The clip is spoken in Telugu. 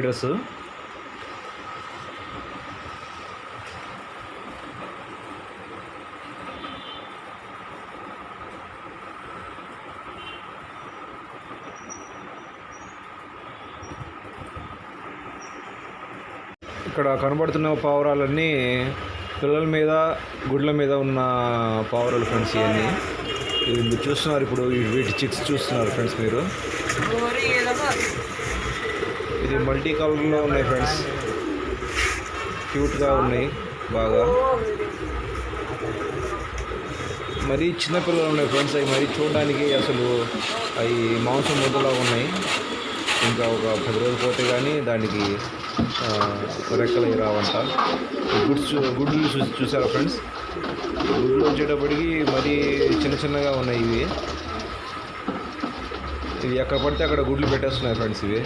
డ్రెస్ ఇక్కడ కనబడుతున్న పావురాలన్నీ పిల్లల మీద గుడ్ల మీద ఉన్న పావురాలు ఫ్రెండ్స్. ఇవన్నీ మీరు చూస్తున్నారు, ఇప్పుడు వీటి చిక్స్ చూస్తున్నారు ఫ్రెండ్స్ మీరు. ఇది మల్టీ కలర్లో ఉన్నాయి ఫ్రెండ్స్, క్యూట్గా ఉన్నాయి బాగా. మరీ చిన్నపిల్లలు ఉన్నాయి ఫ్రెండ్స్. అవి మరీ చూడడానికి అసలు అవి మాంసం ముద్దలా ఉన్నాయి. ఇంకా ఒక 10 రోజులు పోతే కానీ దానికి రెక్కలు రావంట. గుడ్లు చూసారా ఫ్రెండ్స్? గుడ్లు వచ్చేటప్పటికి మరీ చిన్నగా ఉన్నాయి. ఇవి ఎక్కడ పడితే అక్కడ గుడ్లు పెట్టేస్తున్నాయి ఫ్రెండ్స్ ఇవి.